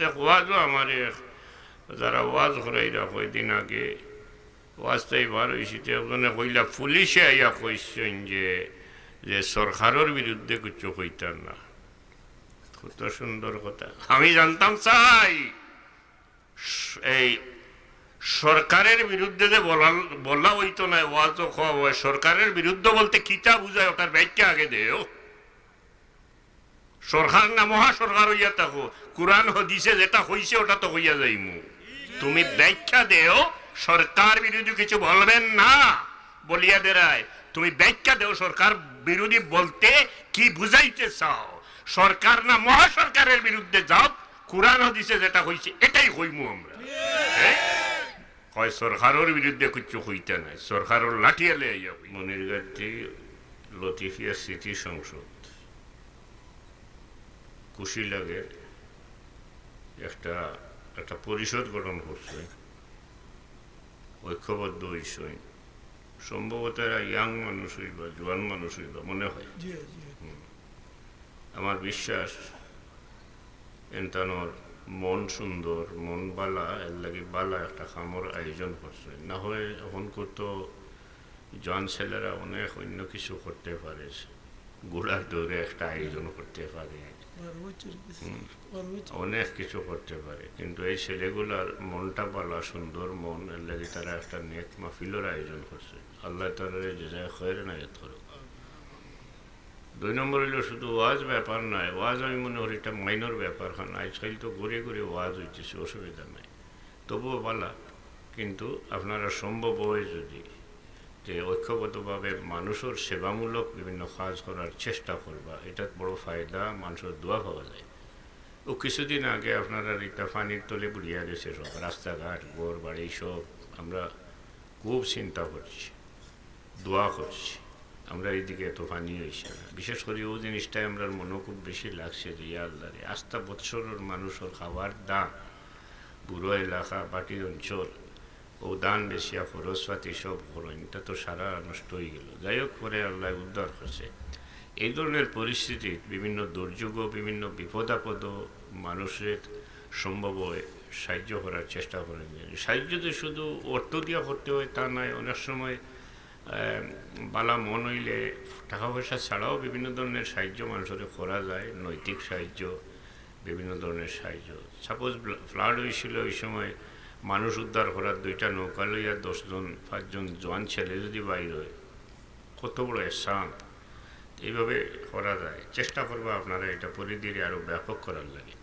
এক ওয়াজও আমার যারা ওয়াজ করাইরা কয়দিন আগে ওয়াজটাই বার হয়েছি ওখানে কইলা পুলিশে আইয়া কইছেন যে সরকারের বিরুদ্ধে কিছু কইতার না। কত সুন্দর কথা। আমি জানতাম চাই এই সরকারের বিরুদ্ধে যে বলা হইতো না, ওয়াজও খাওয়া হয়। সরকারের বিরুদ্ধে বলতে কিতা বুঝায় ওটার ব্যাখ্যা আগে দেও। সরকার না মহা সরকার হইয়া থাকো, কোরআন হদিসে যেটা হইছে ওটা তো হইয়া যাইমু। তুমি ব্যাখ্যা দেও সরকার বিরোধী কিছু বলবেন না বলিয়া দেরায়, তুমি ব্যাখ্যা দেও সরকার বিরোধী বলতে কি বুঝাইতে চাও। সরকার না মহা সরকারের বিরুদ্ধে যাও, কোরআন হদিসে যেটা হইছে এটাই হইমু আমরা। সরকারের বিরুদ্ধে কিছু হইতে নাই, সরকারের লাঠিয়ালে মনির গান্ধী লতিফিয়া স্মৃতি সংসদ কুশিলাগে একটা পরিষদ গঠন করছে, ঐক্যবদ্ধ হইছে। সম্ভবত এরা ইয়াং মানুষ হইবা, জোয়ান মানুষ হইবা মনে হয়। আমার বিশ্বাস এনতানোর মন সুন্দর, মন বালা, এর লাগে বালা একটা খামর আয়োজন করছে। না হয় এখন করতো জোয়ান ছেলেরা অনেক অন্য কিছু করতে পারে, ঘোড়ার দৌড়ে একটা আয়োজন করতে পারে, অনেক কিছু করতে পারে, কিন্তু এই ছেলেগুলার মনটা বালা, সুন্দর মন, এর লাগে তারা একটা নেক মাহফিলের আয়োজন করছে। আল্লাহ তাআলা যে যায় খৈর নায়াত করুক। 2 নম্বর হইল শুধু ওয়াজ ব্যাপার নয়, ওয়াজ আমি মনে করি এটা মাইনর ব্যাপার। কারণ আজকাল তো ঘুরে ঘুরে ওয়াজ হইতেছে, অসুবিধা নাই, তবুও বালা। কিন্তু আপনারা সম্ভব হয় যদি যে ঐক্যবদ্ধভাবে মানুষের সেবামূলক বিভিন্ন কাজ করার চেষ্টা করবা, এটা বড় ফায়দা, মানুষের দোয়া পাওয়া যায়। ও কিছুদিন আগে আপনারা রিতা পানির তলে বুড়িয়া গেছে সব, রাস্তাঘাট, ঘর বাড়ি সব। আমরা খুব চিন্তা করছি, দোয়া করছি, আমরা এইদিকে এত পানি হয়েছে না। বিশেষ করে ও জিনিসটাই আমরা মনে খুব বেশি লাগছে যে ইয়া আল্লাহ রে, আস্থা বৎসরের মানুষের খাবার দাম, বুড়ো এলাকা, বাটির অঞ্চল, ও দান বেশিয়া খরচপাতি সব করেন, এটা তো সারা নষ্ট হয়ে গেল। যাই হোক, পরে আল্লাহ উদ্ধার করছে। এই ধরনের পরিস্থিতি বিভিন্ন দুর্যোগ, বিভিন্ন বিপদ আপদ মানুষের সম্ভব হয় সাহায্য করার চেষ্টা করেন। সাহায্য তো শুধু অর্থ দিয়া করতে হয় তা নয়, অনেক সময় বালা মন হইলে টাকা পয়সা ছাড়াও বিভিন্ন ধরনের সাহায্য মানুষের করা যায়, নৈতিক সাহায্য, বিভিন্ন ধরনের সাহায্য। সাপোজ ফ্লাড হয়েছিল, ওই সময় মানুষ উদ্ধার করার 2টা নৌকা লইয়া 10 জন 5 জন জোয়ান ছেলে যদি বাইর হয়, কত বড় এহসান। এইভাবে করা যায়, চেষ্টা করবো আপনারা এটা পরিধিরে আরও ব্যাপক করার লাগে।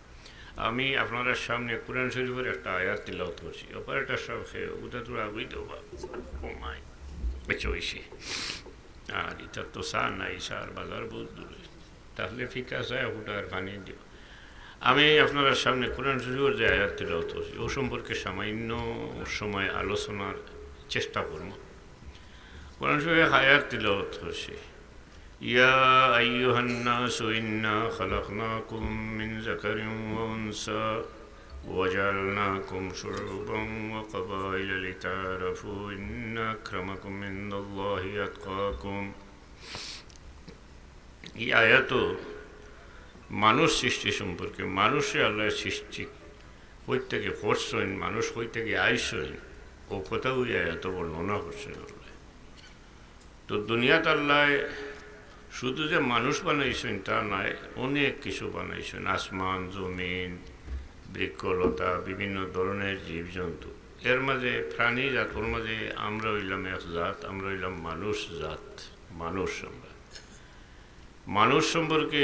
আমি আপনারা সামনে কোরআন শরীফের একটা আয়াত তিলাওয়াত করছি, অপারেটার সব খেয়ে ওটা তোরা আগুই দেবা কমায় বেঁচে হয়েছে। আর এটা তো সার নাই, সার বাজার বহুত দূরে, তাহলে ফিকা যায় ওটার পানি দিও। আমি আপনারা সামনে কোরআন শরীফের যে আয়াত তিলাওয়াত করছি ও সম্পর্কে সামান্য সময় আলোচনার চেষ্টা করব। কোরআন শরীফের আয়াত তিলাওয়াত করছি, ইয়া আইয়ুহান নাসু ইন্না খালাকনাকুম মিন যাকারিন ওয়া উনসা وجعلناكم شعوبا وقبائل لتعارفوا إن أكرمكم عند الله أتقاكم। এই আয়াত মানুষ সৃষ্টি সম্পর্কে, মানুষে আল্লাহ সৃষ্টি কই থেকে করছেন, মানুষ কই থেকে আইসেন, ও কোথাও এত বর্ণনা করছেন আল্লাহ। তো দুনিয়াতে আল্লাহ শুধু যে মানুষ বানাইছেন তা নয়, অনেক কিছু বানাইছেন, আসমান, জমিন, বৃক্ষলতা, বিভিন্ন ধরনের জীবজন্তু, এর মাঝে প্রাণী জাত, ওর মাঝে আমরা হইলাম এক জাত, আমরা হইলাম মানুষ জাত। মানুষ সম্পর্কে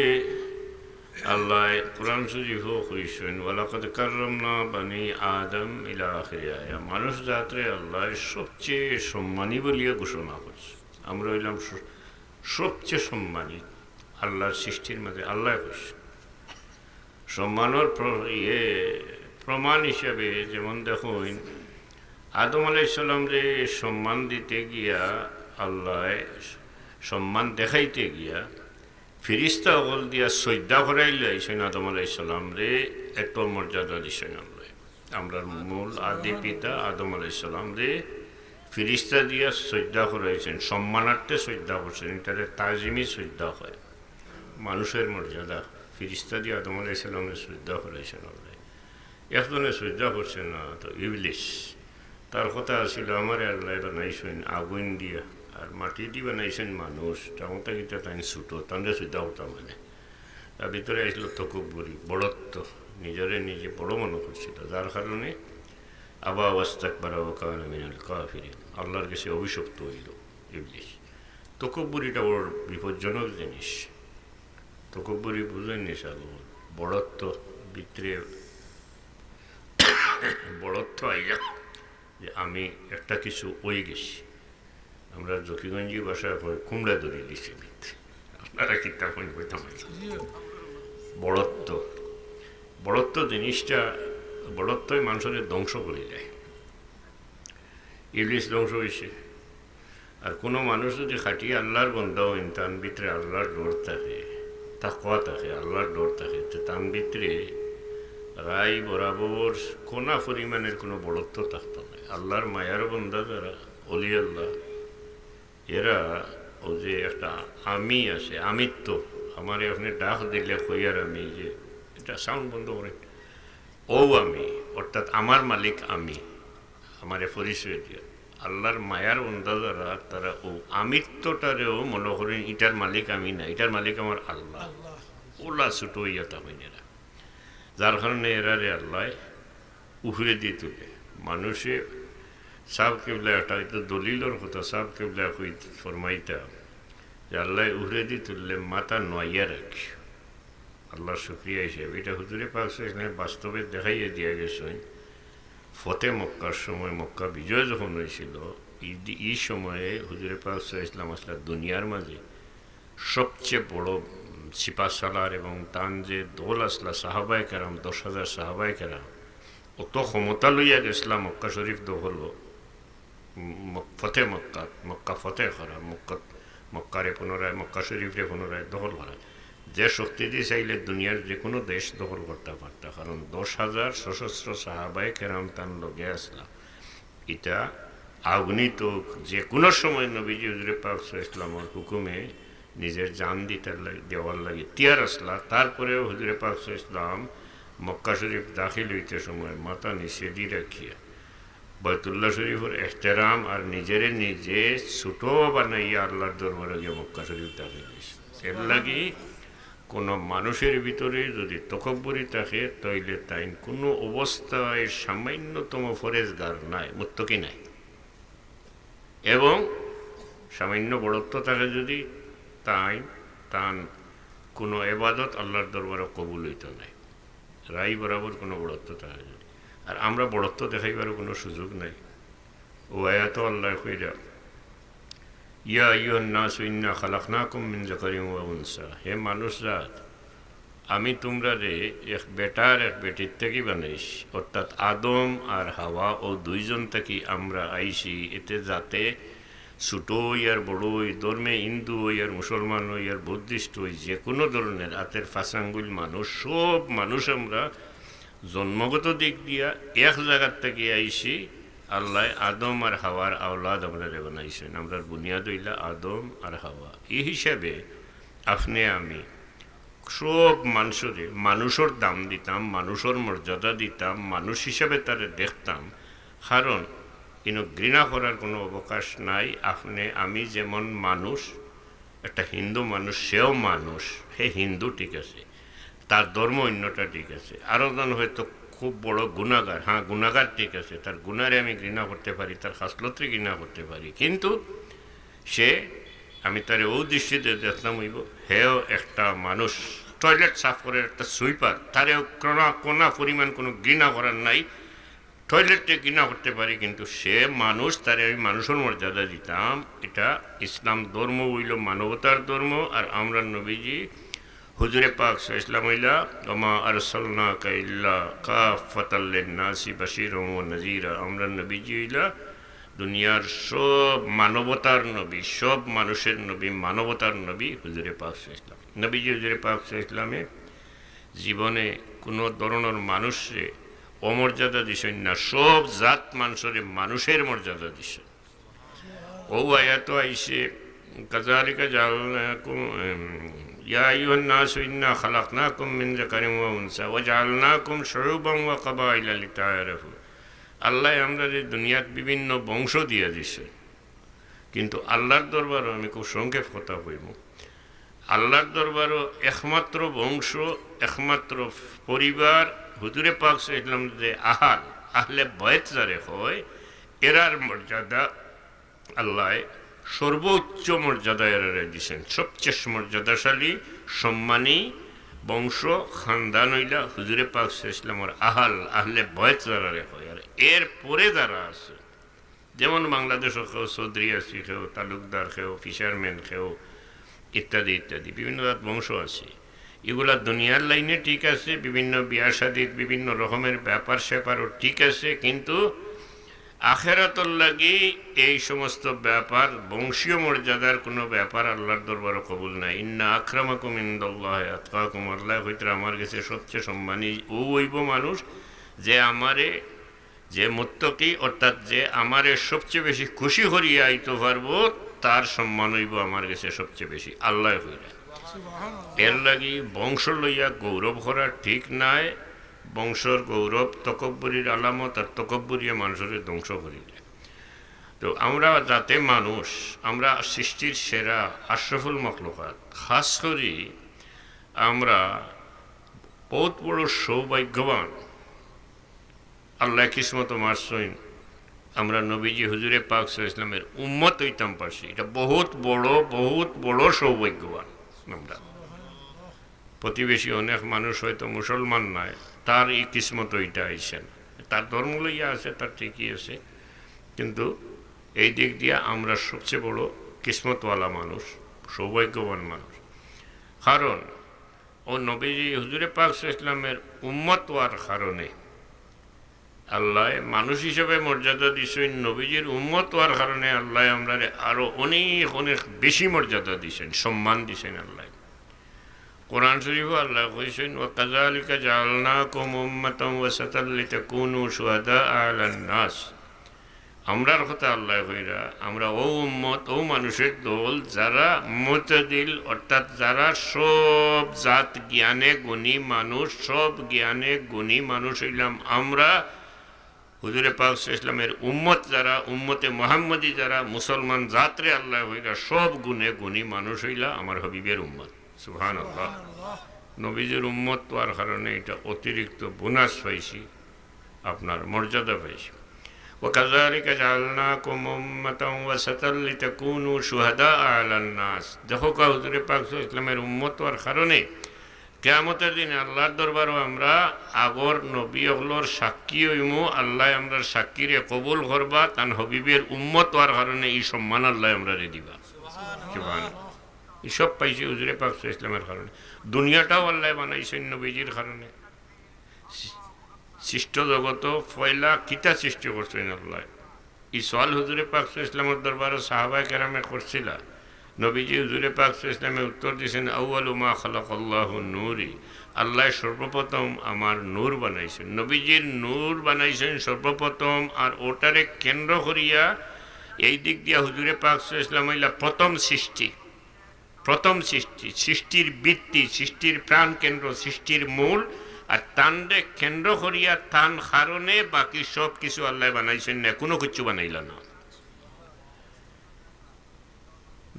আল্লাহ কোরআন শরীফও কইছেন, ওয়ালাকাদ কাররামনা বানি আদম ইলা আখির আয়া। মানুষ জাতরে আল্লাহ সবচেয়ে সম্মানী বলিয়া ঘোষণা করছে। আমরা হইলাম সবচেয়ে সম্মানী আল্লাহর সৃষ্টির মাঝে। আল্লাহ কইছে সম্মানের প্রমাণ হিসাবে, যেমন দেখুন আদম আলাইহিস সালামরে সম্মান দিতে গিয়া, আল্লাহ সম্মান দেখাইতে গিয়া ফিরিস্তা অকল দিয়া শ্রদ্ধা করাইলে আইসেন আদম আলাইহিস সালামরে এত মর্যাদা দিছেন আল্লাহ। আমরা মূল আদি পিতা আদম আলাইহিস সালামরে ফিরিস্তা দিয়া শ্রদ্ধা করাইছেন, সম্মানার্থে শ্রদ্ধা করছেন। এটারে তাজিমি শ্রদ্ধা হয়, মানুষের মর্যাদা। ফিরিস্তা দিয়ে আদম আলাইহিস সালামের শ্রদ্ধা করাইছেন আল্লাহ। একজনে শ্রদ্ধা করছে না তো ইবলিশ, তার কথা ছিল আমার আল্লাহ বানাইছেন আগুন দিয়া আর মাটি দিয়ে বানাইছেন মানুষ, তেমনটা কিন্তু তাই ছুটো তাদের শ্রদ্ধা হতাম মানে। তার ভিতরে আসলো তকব্বরি, বড়ত্ব, নিজেরে নিজে বড় মনে করছিল, যার কারণে আবা ওয়াস্তাকবারা ওয়া কানা মিনাল কাফিরিন, আল্লাহর কাছে অভিশপ্ত হইল ইবলিশ। তকব্বরিটা বড় বিপজ্জনক জিনিস। তকব্বরি বুঝেন নিশাল বড়ত্ব ভিতরে বড়ত্ব আইয়া যে আমি একটা কিছু ওই গেছি। আমরা জকিগঞ্জি ভাষায় কুমড়া ধরে দিছি ভিতরে, আপনারা কিতাব বইতাম। বড়ত্ব, বড়ত্ব জিনিসটা, বড়ত্বই মানুষের ধ্বংস করে দেয়। ইবলিশ ধ্বংস হয়েছে। আর কোনো মানুষ যদি খাটিয়ে আল্লাহর বন্ধা হইন, তার ভিতরে আল্লাহর ডর থাকে, তাকওয়া থাকে, আল্লাহর ডর থাকে, তো তার ভিতরে রাই বরাবর কোনা পরিমাণের কোনো বড়ত্ব থাকতো না। আল্লাহর মায়ার বন্ধা যারা অলি আল্লাহ, এরা ও যে একটা আমি আছে, আমিত্ব, আমার এখানে ডাক দিলে কইয়ার আমি, যে এটা সাউন্ড বন্ধ করেন, ও আমি, অর্থাৎ আমার মালিক আমি, আমারে পরিচয় দিয়ে আল্লাহর মায়ার বন্ধা যারা, তারা ও আমিত্বটারেও মনে করেন এটার মালিক আমি না, এটার মালিক আমার আল্লাহ। ওলা ছোট হইয়া তা হইনেরা, যার কারণে এরারে আল্লাহ উফরে দিয়ে তুলে। মানুষে সাব কেবলা, একটা হয়তো দলিলর কথা, সাব কেবলা ফরমাইতা যে আল্লাহ উফরে দিয়ে তুললে মাথা নয়াইয়া রাখি আল্লাহর শুক্রিয়া হিসেবে। এটা হুজুরে পাক এখানে বাস্তবে দেখাইয়া দিয়া গেছেন। ফতে মক্কার সময়, মক্কা বিজয় যখন হয়েছিল, এই সময়ে হুজুরে পাক ইসলাম আসলা দুনিয়ার মাঝে সবচেয়ে বড় সিপা সালার এবং তান যে দোল আসলা সাহাবায় কেরাম, 10,000 সাহাবায় কেরাম, অত ক্ষমতা লইয়া গেছিলাম। মক্কা শরীফ দখল ফতে মক্কা, মক্কা ফতে করা, মক্কারে পুনরায়, মক্কা শরীফরে পুনরায় দখল করা, যে শক্তি দিয়ে চাইলে দুনিয়ার যে কোনো দেশ দখল করতে পারত। কারণ 10,000 সশস্ত্র সাহাবায়ে কেরাম তার লগে আসলা। এটা আগুনিত যে কোনো সময় নবীজি হুজুরে পাক ইসলামের হুকুমে নিজের জান দেওয়ার লাগে তিয়ার আসলা। তারপরেও হুজুরে পাক ইসলাম মক্কা শরীফ দাখিল হইতে সময় মাথা নিচে দিয়ে রাখিয়া বাইতুল্লাহ শরীফের এহতেরাম আর নিজেরে নিজে ছোট বানাইয়া আল্লাহর দরবারে গিয়ে মক্কা শরীফ দাখিল হয়েছে। এর লাগে কোনো মানুষের ভিতরে যদি তকব্বরি থাকে, তাইলে তাই কোনো অবস্থায় সামান্যতম ফরেজগার নাই, মুত্তকি নাই। এবং সামান্য বড়ত্ব থাকে যদি, তাই তান কোনো এবাদত আল্লাহর দরবারে কবুল হইত নাই। রাই বরাবর কোনো বড়ত্ব থাকে যদি, আর আমরা বড়ত্ব দেখাইবার কোনো সুযোগ নাই। ও আয়াত আল্লাহ কইরা, ইয়া আইয়ুহান নাসু ইন্না খালাকনাকুম মিন যাকারিন ওয়া উনসা, হে মানুষ জাত, আমি তোমরা রে এক বেটা আর এক বেটির থেকে বানাইছি, অর্থাৎ আদম আর হাওয়া ও দুইজন থেকে আমরা আইছি, এতে যাতে ছোট হই আর বড় হই, ধর্মে হিন্দু হই আর মুসলমান হই আর বুদ্ধিস্ট হই, যে কোনো ধরনের হাতের ফাঁসাঙ্গুল মানুষ, সব মানুষ আমরা জন্মগত দিক দিয়া এক জায়গার থেকে আইছি। আল্লাহ আদম আর হাওয়ার আওলাদ আমরা বানাইছেন, আমরা বুনিয়াদ হইলা আদম আর হাওয়া। এই হিসাবে আপনি আমি সব মানুষরে মানুষের দাম দিতাম, মানুষের মর্যাদা দিতাম, মানুষ হিসাবে তারে দেখতাম। কারণ কিন্তু ঘৃণা করার কোনো অবকাশ নাই। আপনি আমি যেমন মানুষ, একটা হিন্দু মানুষ, সেও মানুষ, হে হিন্দু ঠিক আছে, তার ধর্ম অন্যটা ঠিক আছে। আরও জন হয়তো খুব বড় গুণাগার, হ্যাঁ গুণাগার ঠিক আছে, তার গুণারে আমি ঘৃণা করতে পারি, তার খাসলতে ঘৃণা করতে পারি, কিন্তু সে, আমি তার ও দৃষ্টিতে দেখলাম হইব হেও একটা মানুষ, টয়লেট সাফ করে একটা সুইপার, তারেও কোনা পরিমাণ কোনো ঘৃণা করার নাই। টয়লেটে ঘৃণা করতে পারি, কিন্তু সে মানুষ, তারে আমি মানুষের মর্যাদা দিতাম। এটা ইসলাম ধর্ম হইল মানবতার ধর্ম। আর আমরা নবীজি হুজুরে পাক ইসলাম হইলা ওমা আরসালনাকা ইল্লা কাফাতাল লিন্নাসি বাশীরান ওয়া নাযীরা, আমরা নবীজি হইলা দুনিয়ার সব মানবতার নবী, সব মানুষের নবী, মানবতার নবী হুজুরে পাক ইসলাম। নবীজি হুজুরে পাক ইসলামে জীবনে কোনো ধরনের মানুষে অমর্যাদা দিছেন না, সব জাত মানুষের মানুষের মর্যাদা দিছেন। ও আয়াত আইসে কাযালিকা জাআলনাকুম ইয়া আইয়ুহান নাসু ইন্না খালাকনাকুম মিন যাকারিন ওয়া উনসা ওয়া জাআলনাকুম শুউবান ওয়া কাবাইলা লিতাআরাফু। আল্লাহ আমরা যে দুনিয়াত বিভিন্ন বংশ দিয়া দিছে, কিন্তু আল্লাহর দরবারও আমি খুব সংক্ষেপ কথা কইব, আল্লাহর দরবারও একমাত্র বংশ, একমাত্র পরিবার হুজুরে পাক সাল্লাল্লাহু আলাইহি যে আহলে বাইত যারে হয়, এরার মর্যাদা আল্লাহ সর্বোচ্চ মর্যাদা এরারে দিছেন। সবচেয়ে মর্যাদাশালী সম্মানী বংশ খানদান হইলা হুজুরে পাক সাল্লাল্লাহু আলাইহি আহলে বাইত যারা হয়। আর এর পরে যারা আছে, যেমন বাংলাদেশও খেও, চৌধুরী আসি খেও, তালুকদার খেও, ফিশারম্যান খেও, ইত্যাদি ইত্যাদি বিভিন্ন বংশ আছে। এগুলা দুনিয়ার লাইনে ঠিক আছে, বিভিন্ন বিয়া শাদীর বিভিন্ন রকমের ব্যাপার স্যাপারও ঠিক আছে, কিন্তু আখেরাতর লাগি এই সমস্ত ব্যাপার বংশীয় মর্যাদার কোনো ব্যাপার আল্লাহর দরবারও কবুল নাই। ইন্না আকরামাকুম ইনদাল্লাহি আতকাকুম, আল্লাহ হইতে আমার কাছে সবচেয়ে সম্মানী ওইব মানুষ যে আমারে, যে মুত্তাকি অর্থাৎ যে আমারে সবচেয়ে বেশি খুশি করিয়া আইতে পারবো, তার সম্মান হইব আমার কাছে সবচেয়ে বেশি আল্লাহ হইলে। এর লাগি বংশ লইয়া গৌরব করা ঠিক নাই। বংশর গৌরব তকব্বুরির আলামত, আর তকব্বুরিয়া মানুষের ধ্বংস করিলে। তো আমরা যাতে মানুষ, আমরা সৃষ্টির সেরা আশরাফুল মাখলুকাত, খাস করি আমরা বহুত বড় সৌভাগ্যবান, আল্লাহ কিসমত মারসইন আমরা নবীজি হুজুরে পাক সাল্লাল্লাহু আলাইহি ওয়াসাল্লামের উম্মত হইতাম পারছি। এটা বহুত বড় সৌভাগ্যবান আমরা। প্রতিবেশী অনেক মানুষ হয়তো মুসলমান নয়, তার এই কিসমত ওইটা আইসেন, তার ধর্ম লইয়া আছে, তার ঠিকই আছে, কিন্তু এই দিক দিয়ে আমরা সবচেয়ে বড় কিসমতওয়ালা মানুষ, সৌভাগ্যবান মানুষ। কারণ ও নবীজি হুজুরে পাক সাল্লাল্লাহু আলাইহি ওয়াসাল্লামের উম্মত হওয়ার কারণে আল্লাহ মানুষ হিসেবে মর্যাদা দিছেন, নবীজির উম্মত হওয়ার কারণে আল্লাহ আমরা আরো অনেক অনেক বেশি মর্যাদা দিছেন, সম্মান দিছেন আল্লাহ। কোরআন শরীফে আল্লাহ কইছেন, ওয়া কাযালিকা জাআলনাকুম উম্মাতান ওয়াসাতাল লিতাকুনু শুহাদাআ আলান নাস। আমরার কথা আল্লাহ কইরা আমরা ও উম্মত, ও মানুষের দল যারা মুতাদিল, অর্থাৎ যারা সব জাত জ্ঞানে গুণী মানুষ, সব জ্ঞানে গুণী মানুষ হইলাম আমরা। হুজুরে পাক সাল্লাল্লাহু আলাইহি ওয়াসাল্লামের উম্মত যারা, উম্মতে মুহাম্মদী যারা, মুসলমান জাতরে আল্লাহ হইরা সব গুণে গুণী মানুষ হইলা আমার হাবিবের উম্মত। সুবহানাল্লাহ। নবীজির উম্মত হওয়ার কারণে এটা অতিরিক্ত বোনাস পাইছি, আপনার মর্যাদা পাইছি। ওয়াকাযালিকা জাআলনাকুম উম্মাতান ওয়াসাতাল লিতাকুনু শুহাদাআ আলান নাস। দেখো হুজুরে পাক সাল্লাল্লাহু আলাইহি ওয়াসাল্লামের উম্মত হওয়ার কারণে কিয়ামতের দিনে আল্লাহর দরবারও আমরা আগর নবী হলোর সাক্ষী হইমু। আল্লাহ আমরা সাক্ষীরে কবুল করবা, তান হাবিবের উম্মত হওয়ার কারণে এই সম্মান আল্লাহ আমরা দিবা। সুবহানাল্লাহ। এসব পাইছি হুজুরে পাক সাল্লাল্লাহু আলাইহি ওয়াসাল্লামের কারণে। দুনিয়াটাও আল্লাহ বানাইছেন নবীজির কারণে। সৃষ্ট জগত পয়লা কিতা সৃষ্টি করছেন আল্লাহ, এই সওয়াল হুজুরে পাক সাল্লাল্লাহু আলাইহি ওয়াসাল্লামের দরবারে সাহাবায়ে কেরামে করছিল। নবীজি হুজুরে পাক সাল্লাল্লাহু আলাইহি ওয়াসাল্লামে উত্তর দিয়েছেন, আউয়ালু মা খালাকাল্লাহু নূরি, আল্লাহ সর্বপ্রথম আমার নূর বানাইছেন। নবীজির নূর বানাইছেন সর্বপ্রথম, আর ওটারে কেন্দ্র করিয়া এই দিক দিয়া হুজুরে পাক সাল্লাল্লাহু আলাইহি ওয়াসাল্লাম হইলা প্রথম সৃষ্টি, প্রথম সৃষ্টি, সৃষ্টির ভিত্তি, সৃষ্টির প্রাণ কেন্দ্র, সৃষ্টির মূল। আর তানরে কেন্দ্র করিয়া তান কারণে বাকি সব কিছু আল্লাহ বানাইছেন না, কোনো কিছু বানাইল না।